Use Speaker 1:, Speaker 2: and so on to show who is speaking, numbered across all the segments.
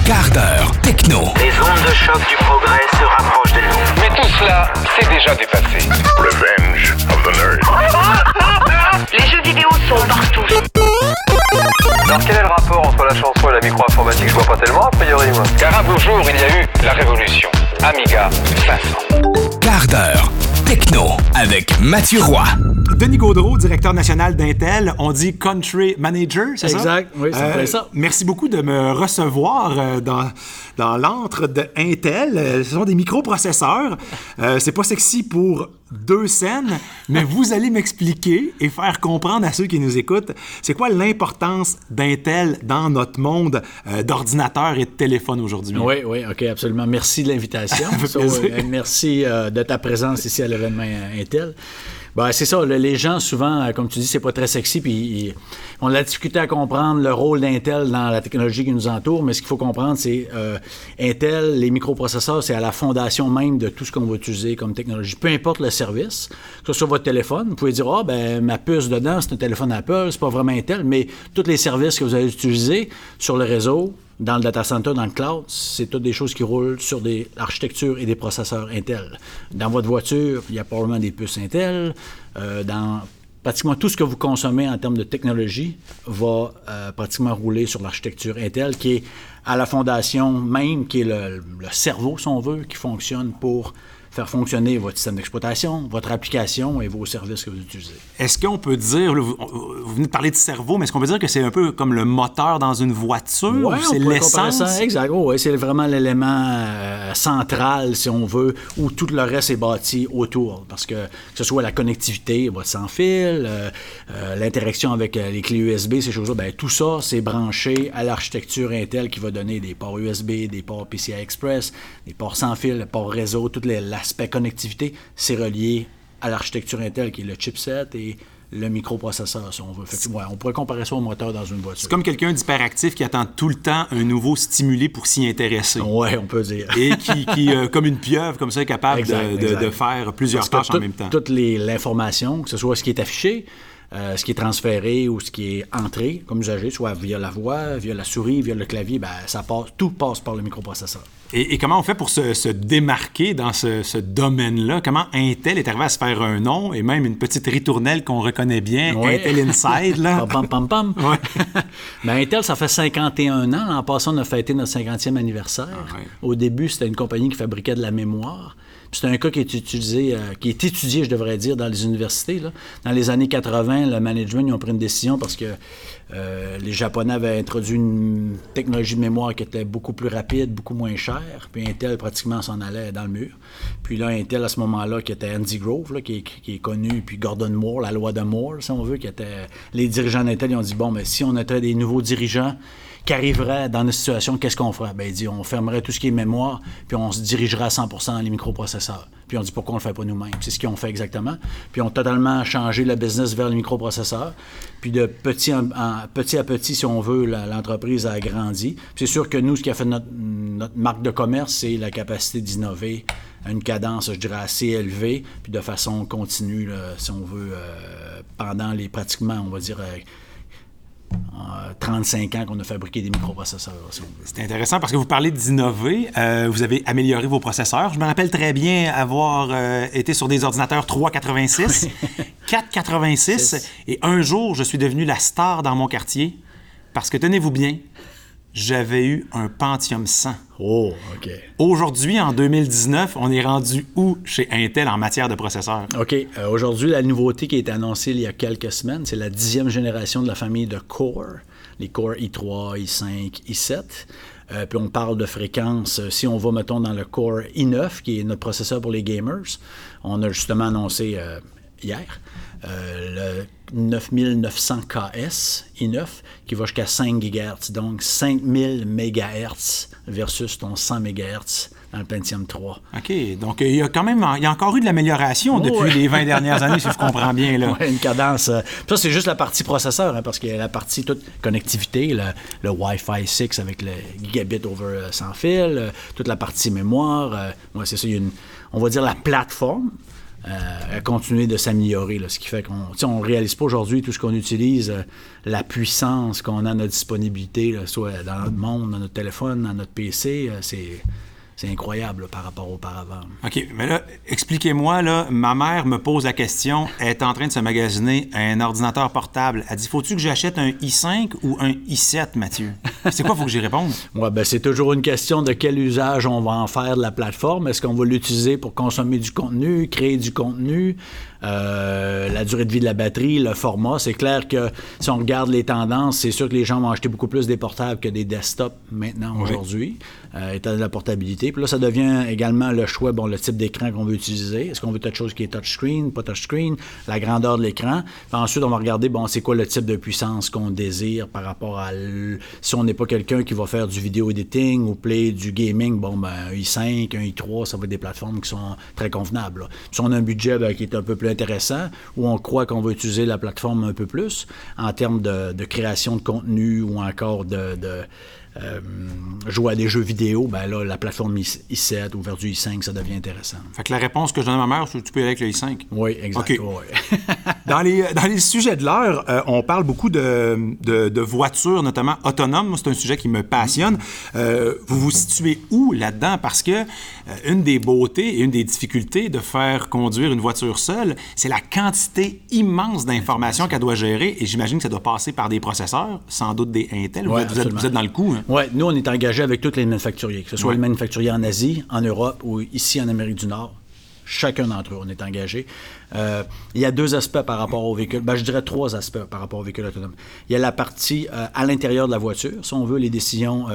Speaker 1: Quart d'heure techno.
Speaker 2: Les ondes de choc du progrès se rapprochent de nous.
Speaker 3: Mais tout cela, c'est déjà dépassé.
Speaker 4: Revenge of the Nerds.
Speaker 5: Les jeux vidéo sont partout.
Speaker 6: Alors quel est le rapport entre la chanson et la micro-informatique? Je vois pas tellement a priori moi.
Speaker 3: Car un beau jour, il y a eu la révolution. Amiga 500.
Speaker 1: Quart d'heure techno avec Mathieu Roy.
Speaker 7: Denis Gaudreau, directeur national d'Intel, on dit Country Manager, c'est ça?
Speaker 8: Exact, oui, c'est ça.
Speaker 7: Merci beaucoup de me recevoir dans l'antre d'Intel. Ce sont des microprocesseurs. C'est pas sexy pour 2 scènes, mais vous allez m'expliquer et faire comprendre à ceux qui nous écoutent, c'est quoi l'importance d'Intel dans notre monde d'ordinateurs et de téléphones aujourd'hui?
Speaker 8: Oui, OK, absolument. Merci de l'invitation. Merci de ta présence ici à l'événement Intel. Ben, c'est ça, les gens, souvent, comme tu dis, c'est pas très sexy, puis on a la difficulté à comprendre le rôle d'Intel dans la technologie qui nous entoure, mais ce qu'il faut comprendre, c'est Intel, les microprocesseurs, c'est à la fondation même de tout ce qu'on va utiliser comme technologie. Peu importe le service, que ce soit votre téléphone, vous pouvez dire, ma puce dedans, c'est un téléphone Apple, c'est pas vraiment Intel, mais tous les services que vous allez utiliser sur le réseau, dans le data center, dans le cloud, c'est toutes des choses qui roulent sur des architectures et des processeurs Intel. Dans votre voiture, il y a probablement des puces Intel. Dans pratiquement tout ce que vous consommez en termes de technologie va pratiquement rouler sur l'architecture Intel, qui est à la fondation même, qui est le cerveau, si on veut, qui fonctionne pour faire fonctionner votre système d'exploitation, votre application et vos services que vous utilisez.
Speaker 7: Est-ce qu'on peut dire, là, vous venez de parler de cerveau, mais est-ce qu'on peut dire que c'est un peu comme le moteur dans une voiture?
Speaker 8: Oui,
Speaker 7: c'est l'essence?
Speaker 8: Exact. Oui, c'est vraiment l'élément central, si on veut, où tout le reste est bâti autour. Parce que ce soit la connectivité, votre sans-fil, l'interaction avec les clés USB, ces choses-là, tout ça, c'est branché à l'architecture Intel qui va donner des ports USB, des ports PCI Express, des ports sans-fil, des ports réseau, l'aspect connectivité, c'est relié à l'architecture Intel qui est le chipset et le microprocesseur, si on veut. Fait que, on pourrait comparer ça au moteur dans une voiture.
Speaker 7: C'est comme quelqu'un d'hyperactif qui attend tout le temps un nouveau stimulé pour s'y intéresser.
Speaker 8: Oui, on peut dire.
Speaker 7: Et qui comme une pieuvre, comme ça, est capable de faire plusieurs tâches en même temps.
Speaker 8: Toute l'information, que ce soit ce qui est affiché, ce qui est transféré ou ce qui est entré comme usager, soit via la voix, via la souris, via le clavier, tout passe par le microprocesseur.
Speaker 7: Et comment on fait pour se démarquer dans ce domaine-là? Comment Intel est arrivé à se faire un nom et même une petite ritournelle qu'on reconnaît bien, Intel Inside, là?
Speaker 8: Pam. Intel, ça fait 51 ans. L'an passé, on a fêté notre 50e anniversaire. Au début, c'était une compagnie qui fabriquait de la mémoire. C'est un cas qui est étudié, je devrais dire, dans les universités. Là. Dans les années 80, le management, ils ont pris une décision parce que les Japonais avaient introduit une technologie de mémoire qui était beaucoup plus rapide, beaucoup moins chère. Puis Intel, pratiquement, s'en allait dans le mur. Puis là, Intel, à ce moment-là, qui était Andy Grove, là, qui est connu, puis Gordon Moore, la loi de Moore, si on veut, qui était... Les dirigeants d'Intel, ils ont dit, mais si on était des nouveaux dirigeants qui arriveraient dans une situation, qu'est-ce qu'on ferait? Il dit, on fermerait tout ce qui est mémoire, puis on se dirigerait à 100% dans les microprocesseurs. Puis on dit, pourquoi on le fait pas nous-mêmes? C'est ce qu'ils ont fait exactement. Puis ils ont totalement changé le business vers les microprocesseurs. Puis de petit à petit, si on veut, l'entreprise a grandi. Puis c'est sûr que nous, ce qui a fait notre marque de commerce, c'est la capacité d'innover à une cadence, je dirais, assez élevée, puis de façon continue, là, si on veut, pendant les pratiquement, on va dire... 35 ans qu'on a fabriqué des microprocesseurs. Si on veut.
Speaker 7: C'est intéressant parce que vous parlez d'innover. Vous avez amélioré vos processeurs. Je me rappelle très bien avoir été sur des ordinateurs 386, 486, et un jour, je suis devenu la star dans mon quartier parce que, tenez-vous bien, j'avais eu un Pentium 100.
Speaker 8: Oh, OK.
Speaker 7: Aujourd'hui, en 2019, on est rendu où chez Intel en matière de processeurs?
Speaker 8: OK. Aujourd'hui, la nouveauté qui a été annoncée il y a quelques semaines, c'est la 10e génération de la famille de Core, les Core i3, i5, i7. Puis on parle de fréquence, si on va, mettons, dans le Core i9, qui est notre processeur pour les gamers, on a justement annoncé hier le 9900KS i9 qui va jusqu'à 5 GHz, donc 5000 MHz versus ton 100 MHz dans le Pentium 3.
Speaker 7: OK, donc il y a encore eu de l'amélioration depuis les 20 dernières années, si je comprends bien. Là.
Speaker 8: Oui, une cadence. Ça, c'est juste la partie processeur, parce qu'il y a la partie toute connectivité, le Wi-Fi 6 avec le gigabit over sans fil, toute la partie mémoire. C'est ça, il y a on va dire la plateforme. continuer de s'améliorer. Là, ce qui fait qu'on ne réalise pas aujourd'hui tout ce qu'on utilise, la puissance qu'on a à notre disponibilité, là, soit dans notre monde, dans notre téléphone, dans notre PC, c'est incroyable là, par rapport auparavant.
Speaker 7: OK, mais là, expliquez-moi, là, ma mère me pose la question, elle est en train de se magasiner un ordinateur portable. Elle dit, faut-tu que j'achète un i5 ou un i7, Mathieu? C'est quoi, faut que j'y réponde?
Speaker 8: Ouais, ben c'est toujours une question de quel usage on va en faire de la plateforme. Est-ce qu'on va l'utiliser pour consommer du contenu, créer du contenu? La durée de vie de la batterie, le format. C'est clair que si on regarde les tendances, c'est sûr que les gens vont acheter beaucoup plus des portables que des desktops maintenant, aujourd'hui, étant donné la portabilité. Puis là, ça devient également le choix, le type d'écran qu'on veut utiliser. Est-ce qu'on veut quelque chose qui est touchscreen, pas touchscreen, la grandeur de l'écran. Puis ensuite, on va regarder, c'est quoi le type de puissance qu'on désire par rapport à... Si on n'est pas quelqu'un qui va faire du vidéo editing ou play du gaming, un i5, un i3, ça va être des plateformes qui sont très convenables. Là. Si on a un budget qui est un peu plus intéressant, où on croit qu'on va utiliser la plateforme un peu plus en termes de création de contenu ou encore de jouer à des jeux vidéo, là, la plateforme i7 ou vers du i5, ça devient intéressant.
Speaker 7: Fait que la réponse que je donne à ma mère, c'est que tu peux y aller avec le i5.
Speaker 8: Oui, exactement.
Speaker 7: Okay.
Speaker 8: Ouais.
Speaker 7: Dans les sujets de l'heure, on parle beaucoup de voitures, notamment autonomes. Moi, c'est un sujet qui me passionne. Vous vous situez où là-dedans? Parce que une des beautés et une des difficultés de faire conduire une voiture seule, c'est la quantité immense d'informations qu'elle doit gérer. Et j'imagine que ça doit passer par des processeurs, sans doute des Intel.
Speaker 8: Ouais,
Speaker 7: vous êtes dans le coup. Hein?
Speaker 8: Oui, nous, on est engagés avec tous les manufacturiers, que ce soit les manufacturiers en Asie, en Europe ou ici en Amérique du Nord. Chacun d'entre eux, on est engagés. Il y a deux aspects par rapport au véhicule. Je dirais trois aspects par rapport au véhicule autonome. Il y a la partie à l'intérieur de la voiture, si on veut, les décisions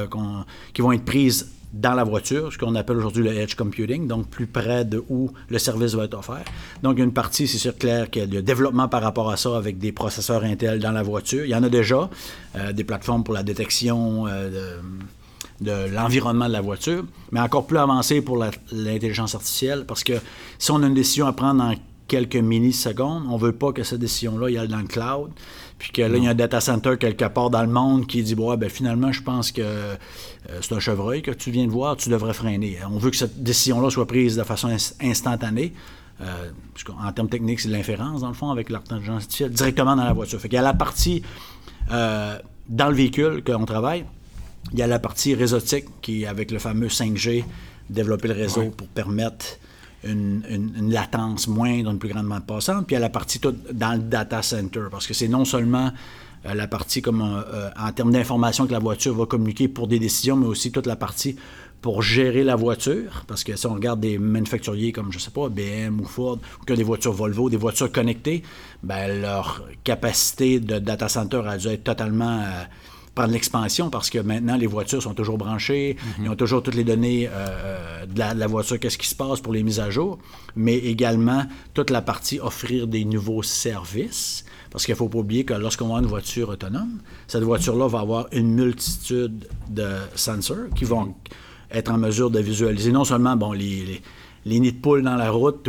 Speaker 8: qui vont être prises dans la voiture, ce qu'on appelle aujourd'hui le edge computing, donc plus près de où le service va être offert. Donc, il y a une partie, c'est sûr, clair, qu'il y a du développement par rapport à ça avec des processeurs Intel dans la voiture. Il y en a déjà, des plateformes pour la détection de l'environnement de la voiture, mais encore plus avancé pour l'intelligence artificielle, parce que si on a une décision à prendre en quelques millisecondes, on ne veut pas que cette décision-là y aille dans le cloud, puis que là, il y a un data center quelque part dans le monde qui dit finalement, je pense que c'est un chevreuil que tu viens de voir, tu devrais freiner. On veut que cette décision-là soit prise de façon instantanée. En termes techniques, c'est de l'inférence, dans le fond, avec l'intelligence artificielle, directement dans la voiture. Fait qu'il y a la partie dans le véhicule qu'on travaille. Il y a la partie réseautique qui, avec le fameux 5G, développer le réseau pour permettre une latence moindre, une plus grande bande passante. Puis il y a la partie dans le data center, parce que c'est non seulement la partie en termes d'information que la voiture va communiquer pour des décisions, mais aussi toute la partie pour gérer la voiture, parce que si on regarde des manufacturiers comme, je sais pas, BM ou Ford, ou que des voitures Volvo, des voitures connectées, leur capacité de data center a dû être totalement... prendre l'expansion, parce que maintenant, les voitures sont toujours branchées, ils ont toujours toutes les données de la voiture, qu'est-ce qui se passe pour les mises à jour, mais également toute la partie offrir des nouveaux services, parce qu'il ne faut pas oublier que lorsqu'on va une voiture autonome, cette voiture-là va avoir une multitude de sensors qui vont être en mesure de visualiser non seulement les nids de poules dans la route,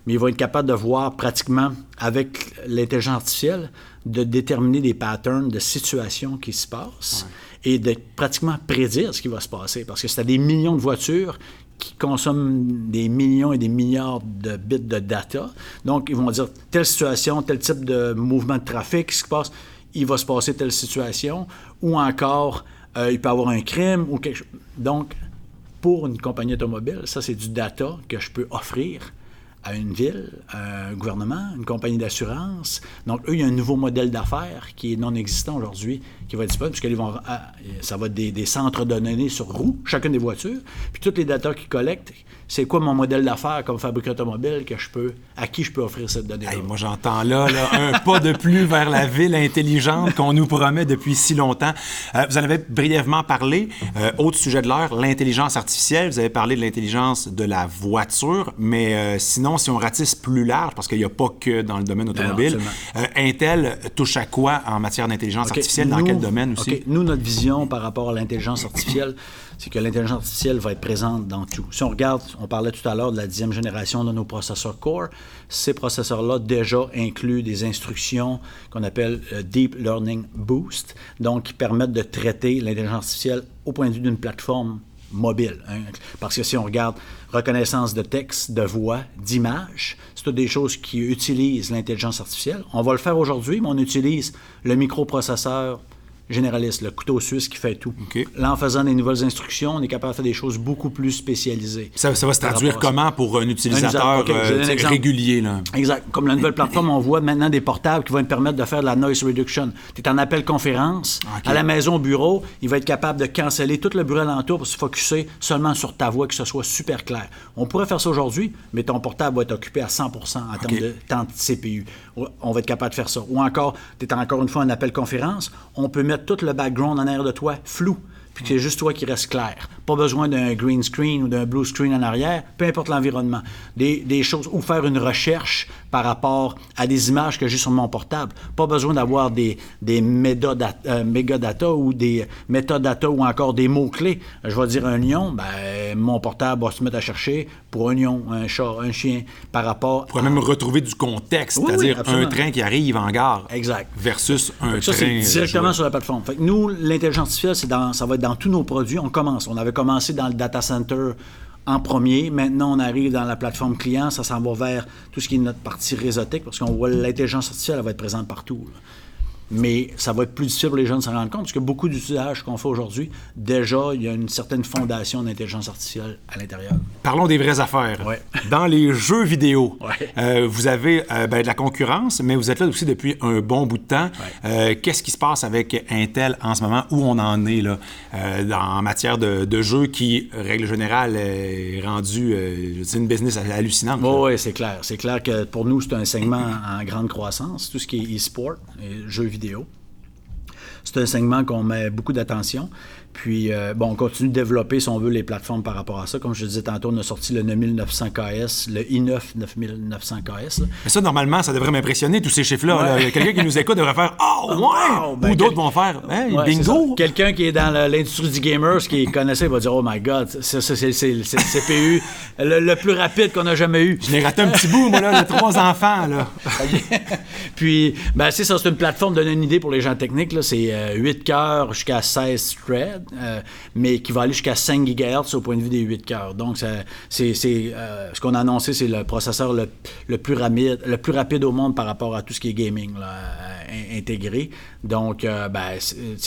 Speaker 8: mais il va être capable de voir pratiquement, avec l'intelligence artificielle, de déterminer des patterns de situations qui se passent et de pratiquement prédire ce qui va se passer. Parce que c'est des millions de voitures qui consomment des millions et des milliards de bits de data. Donc, ils vont dire telle situation, tel type de mouvement de trafic qui se passe, il va se passer telle situation, ou encore, il peut y avoir un crime ou quelque chose. Donc, pour une compagnie automobile, ça, c'est du data que je peux offrir à une ville, à un gouvernement, une compagnie d'assurance. Donc, eux, il y a un nouveau modèle d'affaires qui est non existant aujourd'hui, qui va être disponible, puisque ça va être des centres de données sur roues, chacune des voitures, puis toutes les datas qu'ils collectent, c'est quoi mon modèle d'affaires comme fabricant automobile à qui je peux offrir cette donnée-là.
Speaker 7: Hey, moi, j'entends là un pas de plus vers la ville intelligente qu'on nous promet depuis si longtemps. Vous en avez brièvement parlé. Autre sujet de l'heure, l'intelligence artificielle. Vous avez parlé de l'intelligence de la voiture, mais sinon, si on ratisse plus large, parce qu'il n'y a pas que dans le domaine automobile, Intel touche à quoi en matière d'intelligence artificielle? Dans quel domaine aussi?
Speaker 8: Nous, notre vision par rapport à l'intelligence artificielle, c'est que l'intelligence artificielle va être présente dans tout. Si on regarde, on parlait tout à l'heure de la 10e génération de nos processeurs Core, ces processeurs-là déjà incluent des instructions qu'on appelle Deep Learning Boost, donc qui permettent de traiter l'intelligence artificielle au point de vue d'une plateforme mobile. Hein. Parce que si on regarde reconnaissance de texte, de voix, d'image, c'est toutes des choses qui utilisent l'intelligence artificielle. On va le faire aujourd'hui, mais on utilise le microprocesseur généraliste, le couteau suisse qui fait tout.
Speaker 7: Okay.
Speaker 8: Là, en faisant des nouvelles instructions, on est capable de faire des choses beaucoup plus spécialisées.
Speaker 7: Ça va se traduire comment pour un utilisateur régulier? Là?
Speaker 8: Exact. Comme la nouvelle plateforme, on voit maintenant des portables qui vont te permettre de faire de la noise reduction. Tu es en appel conférence, à la maison, au bureau, il va être capable de canceller tout le bureau alentour pour se focusser seulement sur ta voix, que ce soit super clair. On pourrait faire ça aujourd'hui, mais ton portable va être occupé à 100% en termes de temps de CPU. On va être capable de faire ça. Ou encore, tu es encore une fois en appel conférence, on peut mettre tout le background en arrière de toi flou, puis que c'est juste toi qui reste clair. Pas besoin d'un green screen ou d'un blue screen en arrière, peu importe l'environnement. Des choses, ou faire une recherche par rapport à des images que j'ai sur mon portable. Pas besoin d'avoir des mégadata ou des metadata ou encore des mots-clés. Je vais dire un lion, ben mon portable va se mettre à chercher pour un lion, un chat, un chien, par rapport
Speaker 7: On pourrait même retrouver du contexte, c'est-à-dire un train qui arrive en gare.
Speaker 8: Exact.
Speaker 7: Versus un
Speaker 8: ça,
Speaker 7: train.
Speaker 8: c'est directement sur la plateforme. Fait que nous, l'intelligence artificielle, ça va être dans tous nos produits. On avait commencé dans le data center en premier. Maintenant, on arrive dans la plateforme client. Ça s'en va vers tout ce qui est notre partie réseautique parce qu'on voit l'intelligence artificielle, elle va être présente partout. Là. Mais ça va être plus difficile pour les jeunes de s'en rendre compte parce que beaucoup d'usages qu'on fait aujourd'hui, déjà, il y a une certaine fondation d'intelligence artificielle à l'intérieur.
Speaker 7: Parlons des vraies affaires.
Speaker 8: Ouais.
Speaker 7: Dans les jeux vidéo,
Speaker 8: ouais.
Speaker 7: Vous avez de la concurrence, mais vous êtes là aussi depuis un bon bout de temps.
Speaker 8: Ouais.
Speaker 7: Qu'est-ce qui se passe avec Intel en ce moment? Où on en est là, en matière de jeux qui, règle générale, est rendu c'est une business hallucinante.
Speaker 8: Oui, c'est clair. C'est clair que pour nous, c'est un segment en grande croissance, tout ce qui est e-sport, et jeux vidéo. C'est un segment qu'on met beaucoup d'attention. Puis, on continue de développer, si on veut, les plateformes par rapport à ça. Comme je te disais tantôt, on a sorti le 9900KS, le i9 9900KS. Là.
Speaker 7: Mais ça, normalement, ça devrait m'impressionner, tous ces chiffres-là. Ouais. Là. Quelqu'un qui nous écoute devrait faire « Oh, ouais! Wow! » Ou d'autres vont faire hey, « Bingo! »
Speaker 8: Quelqu'un qui est dans l'industrie du gamer, ce qui connaissait, va dire « Oh my God, c'est le CPU le plus rapide qu'on a jamais eu. »
Speaker 7: Je l'ai raté un petit bout, moi, là, de 3 enfants, là.
Speaker 8: Puis, c'est ça, c'est une plateforme, donne une idée pour les gens techniques, là, c'est 8 cœurs jusqu'à 16 threads. Mais qui va aller jusqu'à 5 GHz au point de vue des 8 cœurs. Donc, ce qu'on a annoncé, c'est le processeur le plus rapide au monde par rapport à tout ce qui est gaming là, intégré. Donc,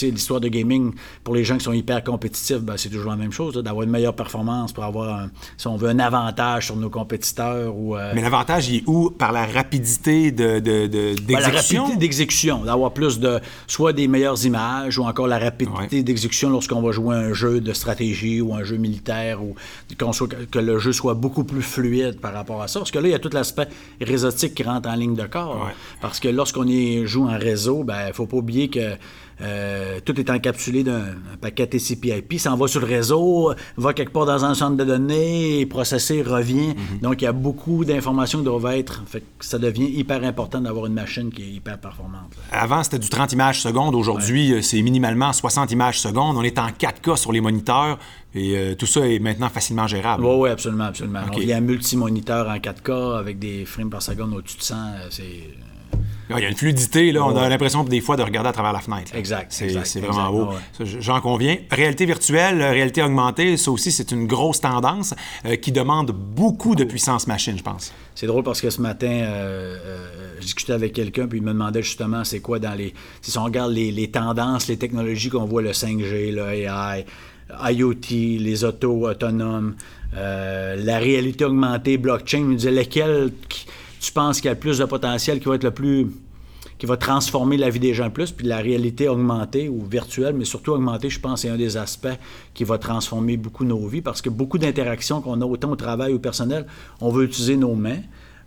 Speaker 8: l'histoire de gaming, pour les gens qui sont hyper compétitifs, c'est toujours la même chose, là, d'avoir une meilleure performance pour avoir, si on veut, un avantage sur nos compétiteurs.
Speaker 7: Mais l'avantage, il est où? Par la rapidité d'exécution?
Speaker 8: La rapidité d'exécution, d'avoir plus soit des meilleures images ou encore la rapidité d'exécution lorsqu'on va jouer un jeu de stratégie ou un jeu militaire ou que le jeu soit beaucoup plus fluide par rapport à ça. Parce que là, il y a tout l'aspect réseautique qui rentre en ligne de corps. Ouais. Parce que lorsqu'on joue en réseau, il ne faut pas oublier que tout est encapsulé d'un paquet TCP/IP, s'en va sur le réseau, va quelque part dans un centre de données, est processé, revient. Mm-hmm. Donc, il y a beaucoup d'informations qui doivent être... Fait que ça devient hyper important d'avoir une machine qui est hyper performante. Là.
Speaker 7: Avant, c'était du 30 images secondes. Aujourd'hui, c'est minimalement 60 images secondes. On est en 4K sur les moniteurs et tout ça est maintenant facilement gérable.
Speaker 8: Oui, absolument. Okay. On vient à multi-moniteur en 4K avec des frames par seconde au-dessus de 100.
Speaker 7: Il y a une fluidité, là. On a l'impression des fois de regarder à travers la fenêtre. Là.
Speaker 8: Exact.
Speaker 7: C'est vraiment beau. Ouais. J'en conviens. Réalité virtuelle, réalité augmentée, ça aussi, c'est une grosse tendance qui demande beaucoup de puissance machine, je pense.
Speaker 8: C'est drôle parce que ce matin, je discutais avec quelqu'un, puis il me demandait justement c'est quoi dans les... Si on regarde les tendances, les technologies qu'on voit, le 5G, le AI, IoT, les autos autonomes, la réalité augmentée, blockchain, il me disait lesquels... Tu penses qu'il y a le plus de potentiel, qui va transformer la vie des gens le plus, puis la réalité augmentée ou virtuelle, mais surtout augmentée, je pense, c'est un des aspects qui va transformer beaucoup nos vies, parce que beaucoup d'interactions qu'on a, autant au travail ou au personnel, on veut utiliser nos mains,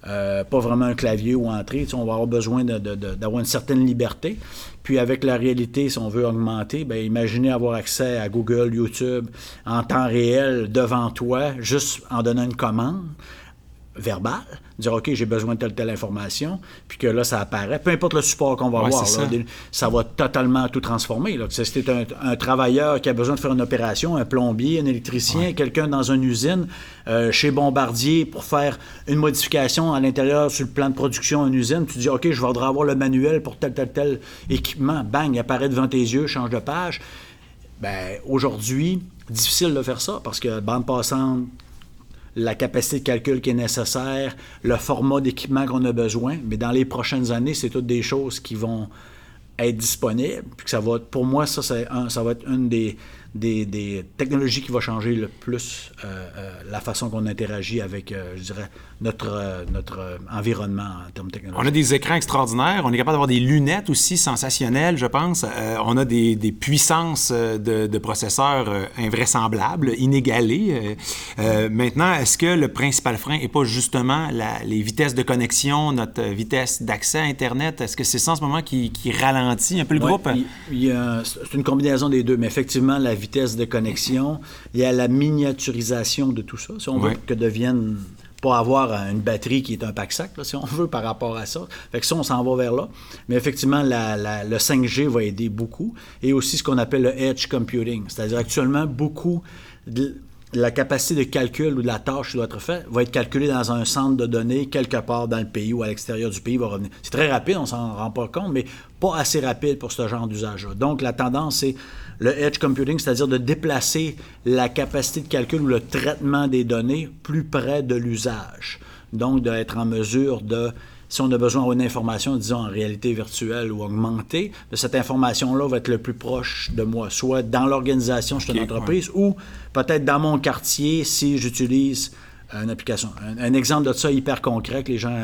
Speaker 8: pas vraiment un clavier ou entrée, on va avoir besoin d'avoir une certaine liberté. Puis avec la réalité, si on veut augmenter, imaginez avoir accès à Google, YouTube, en temps réel, devant toi, juste en donnant une commande verbal, dire « OK, j'ai besoin de telle information », puis que là, ça apparaît. Peu importe le support qu'on va avoir, là, ça va totalement tout transformer. Là. Si c'est un travailleur qui a besoin de faire une opération, un plombier, un électricien, quelqu'un dans une usine, chez Bombardier, pour faire une modification à l'intérieur sur le plan de production d'une usine, tu dis « OK, je voudrais avoir le manuel pour tel équipement. » Bang, il apparaît devant tes yeux, change de page. Ben, aujourd'hui, difficile de faire ça parce que bande passante, la capacité de calcul qui est nécessaire, le format d'équipement qu'on a besoin, mais dans les prochaines années, c'est toutes des choses qui vont être disponibles. Puis que ça va, pour moi, ça va être une des technologies qui va changer le plus la façon qu'on interagit avec, je dirais, notre environnement en termes technologiques.
Speaker 7: On a des écrans extraordinaires. On est capable d'avoir des lunettes aussi sensationnelles, je pense. On a des puissances de processeurs invraisemblables, inégalées. Maintenant, est-ce que le principal frein n'est pas justement les vitesses de connexion, notre vitesse d'accès à Internet? Est-ce que c'est ça en ce moment qui ralentit un peu le groupe?
Speaker 8: C'est une combinaison des deux, mais effectivement, la vitesse de connexion, il y a la miniaturisation de tout ça. Si on veut que devienne pas avoir une batterie qui est un pack-sac, là, si on veut, par rapport à ça. Fait que ça, on s'en va vers là. Mais effectivement, le 5G va aider beaucoup. Et aussi ce qu'on appelle le edge computing. C'est-à-dire actuellement, beaucoup de la capacité de calcul ou de la tâche qui doit être faite va être calculée dans un centre de données quelque part dans le pays ou à l'extérieur du pays va revenir. C'est très rapide, on s'en rend pas compte, mais pas assez rapide pour ce genre d'usage-là. Donc, la tendance, c'est le edge computing, c'est-à-dire de déplacer la capacité de calcul ou le traitement des données plus près de l'usage. Donc, d'être en mesure de, si on a besoin d'une information, disons en réalité virtuelle ou augmentée, cette information-là va être le plus proche de moi, soit dans l'organisation, je suis une entreprise, ou peut-être dans mon quartier si j'utilise une application. Un exemple de ça hyper concret que les gens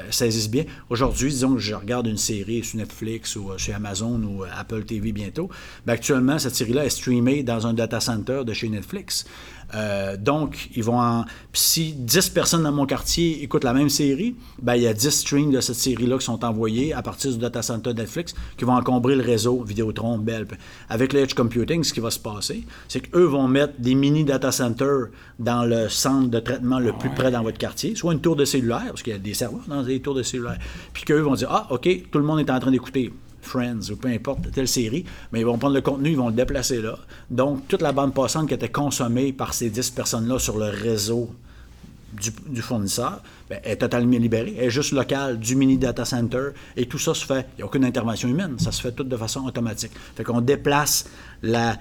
Speaker 8: saisissent bien. Aujourd'hui, disons que je regarde une série sur Netflix ou chez Amazon ou Apple TV bientôt. Bien, actuellement, cette série-là est streamée dans un data center de chez Netflix. Donc, ils vont Puis si 10 personnes dans mon quartier écoutent la même série, bien, il y a 10 streams de cette série-là qui sont envoyés à partir du data center de Netflix qui vont encombrer le réseau Vidéotron, Bell. Avec le edge computing, ce qui va se passer, c'est qu'eux vont mettre des mini data centers dans le centre de traitement le plus près dans votre quartier, soit une tour de cellulaire, parce qu'il y a des serveurs dans des tours de cellulaire, puis qu'eux vont dire « Ah, OK, tout le monde est en train d'écouter Friends ou peu importe, telle série, mais ils vont prendre le contenu, ils vont le déplacer là. Donc, toute la bande passante qui était consommée par ces 10 personnes-là sur le réseau du fournisseur, bien, est totalement libérée. Elle est juste locale du mini data center et tout ça se fait, il n'y a aucune intervention humaine, ça se fait tout de façon automatique. Fait qu'on déplace la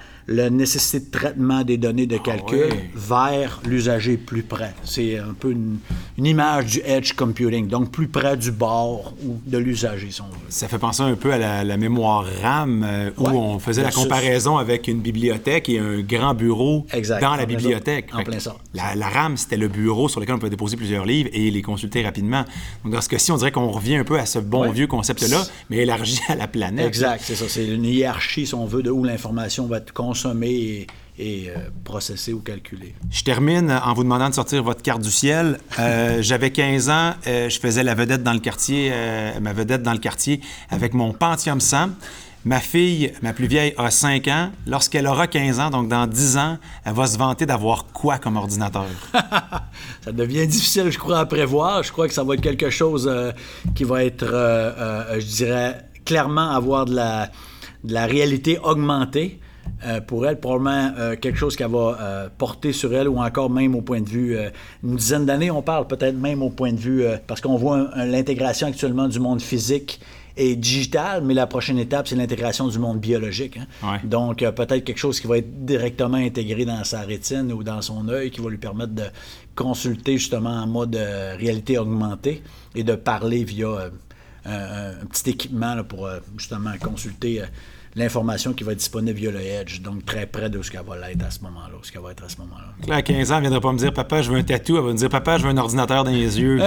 Speaker 8: nécessité de traitement des données de calcul vers l'usager plus près. C'est un peu une image du edge computing, donc plus près du bord ou de l'usager, si on veut. Ça
Speaker 7: fait penser un peu à la mémoire RAM, où on faisait la comparaison avec une bibliothèque et un grand bureau dans la bibliothèque.
Speaker 8: En plein ça.
Speaker 7: La RAM, c'était le bureau sur lequel on pouvait déposer plusieurs livres et les consulter rapidement. Donc, dans ce cas-ci, on dirait qu'on revient un peu à ce vieux concept-là, mais élargi à la planète.
Speaker 8: Exact, c'est ça. C'est une hiérarchie, si on veut, de où l'information va être consommée et processée ou calculée.
Speaker 7: Je termine en vous demandant de sortir votre carte du ciel. J'avais 15 ans, je faisais la vedette dans le quartier, ma vedette dans le quartier avec mon Pentium 100. Ma fille, ma plus vieille, a 5 ans. Lorsqu'elle aura 15 ans, donc dans 10 ans, elle va se vanter d'avoir quoi comme ordinateur?
Speaker 8: Ça devient difficile, je crois, à prévoir. Je crois que ça va être quelque chose qui va être, je dirais, clairement avoir de la réalité augmentée. Pour elle, probablement quelque chose qu'elle va porter sur elle ou encore même au point de vue, une dizaine d'années, on parle peut-être même au point de vue, parce qu'on voit l'intégration actuellement du monde physique et digital, mais la prochaine étape, c'est l'intégration du monde biologique. Hein? Ouais. Donc, peut-être quelque chose qui va être directement intégré dans sa rétine ou dans son œil, qui va lui permettre de consulter justement en mode réalité augmentée et de parler via un petit équipement là, pour justement consulter l'information qui va être disponible via le Edge, donc très près de ce qu'elle va être à ce moment-là, ce qu'elle va être à ce moment-là.
Speaker 7: Là, à 15 ans, elle ne viendra pas me dire « Papa, je veux un tatou », elle va me dire « Papa, je veux un ordinateur dans les yeux ».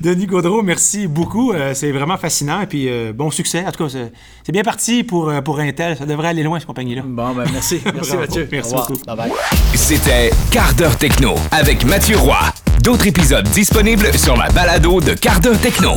Speaker 7: Denis Gaudreault, merci beaucoup. C'est vraiment fascinant. Et puis, bon succès. En tout cas, c'est bien parti pour Intel. Ça devrait aller loin, cette compagnie-là.
Speaker 8: Bon, ben merci. Merci, Mathieu.
Speaker 7: Merci beaucoup.
Speaker 8: Bye-bye.
Speaker 1: C'était Quart d'heure techno avec Mathieu Roy. D'autres épisodes disponibles sur la balado de Quart d'heure techno.